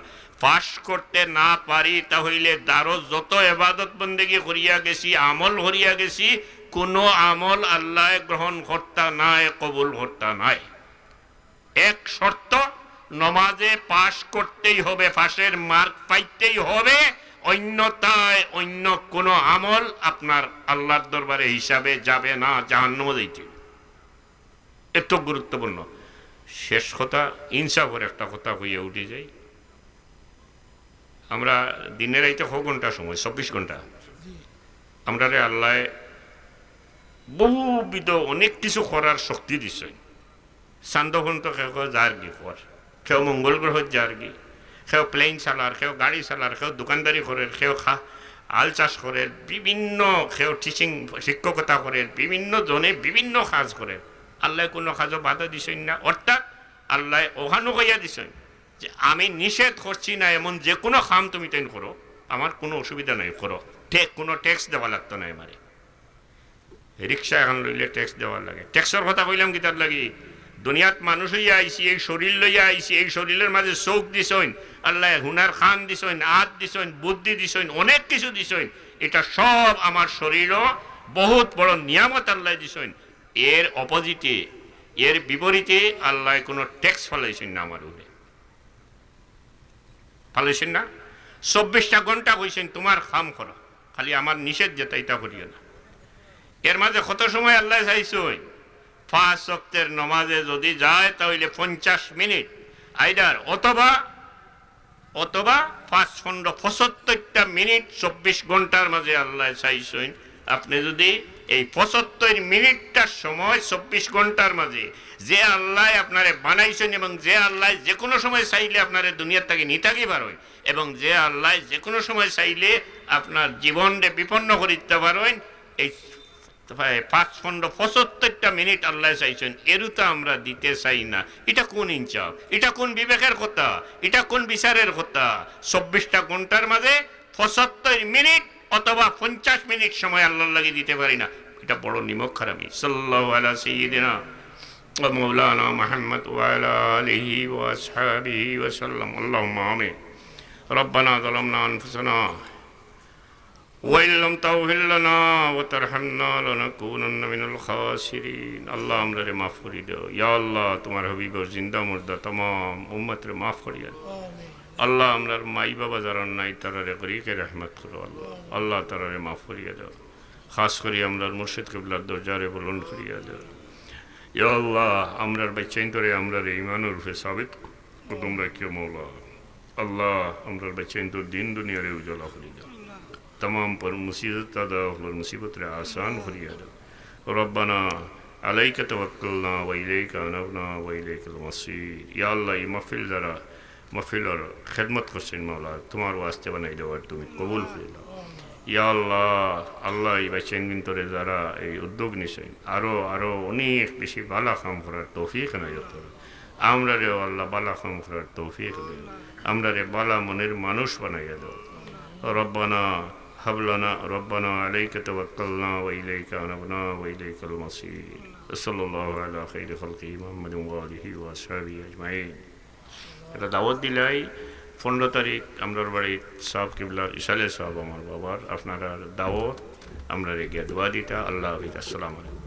পাশ করতে না পারি তাহলে দারো যত ইবাদত বন্দেগী করিয়া গেছি আমল করিয়া গেছি কোনো আমল আল্লাহ গ্রহণ করতা নাই কবুল করতা নাই এক শর্ত নমাজে পাশ করতেই হবে পাশের মার্ক পাইতেই হবে অন্যথায় অন্য কোনো আমল আপনার আল্লাহর দরবারে হিসাবে যাবে না জাহান্নামে যাইতে এত গুরুত্বপূর্ণ শেষ কথা ইনসাফ করে একটা কথা কইয়া উঠে যাই আমরা দিনের আইতে 6 ঘন্টা সময় 24 ঘন্টা আমরা আল্লাহ বহুবিধ অনেক কিছু করার শক্তি দিছে চান্দপন্ত কেউ যার কি কর কেউ মঙ্গল গ্রহ যার কি কেউ প্লেন চালার কেউ গাড়ি চালার কেউ দোকানদারি করে কেউ হাল চাষ করে বিভিন্ন কেউ টিচিং শিক্ষকতা করে বিভিন্ন জনে বিভিন্ন কাজ করে আল্লাহ কোনো কাজও বাধা দিছেন না অর্থাৎ আল্লাহ ওখানো কইয়া দিছেন যে আমি নিষেধ করছি না এমন যে কোনো কাম তুমি তেন করো আমার কোনো অসুবিধা নাই করো কোনো ট্যাক্স দেওয়া লাগতো না আমারে রিক্সা এখন লইলে ট্যাক্স দেওয়ার লাগে ট্যাক্সের কথা কইলাম কি তার লাগি দুনিয়াত মানুষ হইয়া আইসি এই শরীর লইয়া আইসি এই শরীরের মাঝে চোখ দিছইন আল্লাহ হুনার খান দিছইন হাত দিছইন বুদ্ধি দিছইন অনেক কিছু দিছইন এটা সব আমার শরীরও বহুত বড় নিয়ামত আল্লাহ দিছইন এর অপোজিটে এর বিপরীতে আল্লাহ কোনো ট্যাক্স ফেলাইছেন না আমার উপরে ফেলাইছেন না 24টা ঘন্টা কইছেন তোমার খাম করো খালি আমার নিষেধ যেটা এটা করিও না এর মাঝে কত সময় আল্লাহ চাইছেন 5 ওয়াক্তের নমাজে যদি যায় তাহলে 50 মিনিট আইডার অথবা 75টা মিনিট 24 ঘন্টার মাঝে আল্লাহ চাইছেন আপনি যদি এই 75 মিনিটটার সময় 24 ঘন্টার মাঝে যে আল্লাহ আপনারে বানাইছেন এবং যে আল্লাহ যে কোনো সময় চাইলে আপনারে দুনিয়ার থেকে নিতাকি পারেন এবং যে আল্লাহ যে কোনো সময় চাইলে আপনার জীবনকে বিপন্ন করে দিতে পারেন এই 75টা মিনিট আল্লাহ চাইছেন এরও তো আমরা দিতে চাই না এটা কোন ইনসাফ এটা কোন বিবেকের কথা এটা কোন বিচারের কথা 24টা ঘন্টার মাঝে 75 মিনিট অথবা 50 মিনিট সময় আল্লাহর লাগি দিতে পারি না এটা বড় নিমক খারামি সাল্লাল্লাহু আলা সাইয়্যিদিনা ওয়া মাওলানা মুহাম্মদ ওয়া আলা আলিহি ওয়া আসহাবিহি ওয়া সাল্লাম আল্লাহুম্মা আমিন রব্বানা যালামনা আনফুসানা ওয়া ইল্লাম তাগফির লানা ওয়া তারহামনা লানাকুনান্না মিনাল খাসিরিন আল্লাহ আমরারে মাফ করে দাও ইয়া আল্লাহ তোমার হাবিবের জিন্দা মুর্দা तमाम উম্মতরে মাফ করিয়া আমিন আল্লাহ আমরার মাই বাবা যারা নাই তারারে গরিকে রহমত করো আল্লাহ আল্লাহ তারারে মাফ করিয়া দাও খাস করে আমরার মুর্শিদ কিবলার দরজারে বুলন্দ করিয়া দাও ইয়া আল্লাহ আমরার বাচ্চাইন তোরে আমরার ঈমানের রূপে সাবিত কদম রাখিও মওলা আল্লাহ আমরার বাচ্চাইন তোর দিন দুনিয়ারে উজালা করিয়া দাও तमाम पर मुसीबत दादा और मुसीबत रे आसान करिया दो रब्बना আলাইকা তাওয়াক্কালনা ওয়া ইলাইকা আনাবনা ওয়া ইলাইকাল মাসির। ইয়া আল্লাহ, এই মাহফিল যারা মাহফিলের খেদমত করছেন মাওলা, তোমার ওয়াস্তে বানাই দেওয়ার তুমি কবুল করে দাও। ইয়া আল্লাহ, আল্লাহ এই বাচ্চান তোরে যারা এই উদ্যোগ নিছেন, আরো অনেক বেশি বালা কাম করার তৌফিক এনায়ত করো। আমরা রে আল্লাহ বালা কাম করার তৌফিক দিও, আমরা রে বালা মনের মানুষ বানাইয়া দাও। রব্বানা হাবলানা রব্বানা আলাইকা তাওয়াক্কালনা ওয়া ইলাইকা আনাবনা ওয়া ইলাইকাল মাসির। সাল্লাল্লাহু আলা খাইরি খালকি মুহাম্মাদিন ওয়া আলিহি ওয়া আসহাবিহি আজমাইন। এটা দাওয়াত দিলাই 15 তারিখ আমরার বাড়ির সাহেব কিবলা ইসালে সাহেব আমার বাবার, আপনারা দাওয়াত আমরা রেগে দোয়া দিতা। আল্লাহ হাফিজ। আসসালামু আলাইকুম।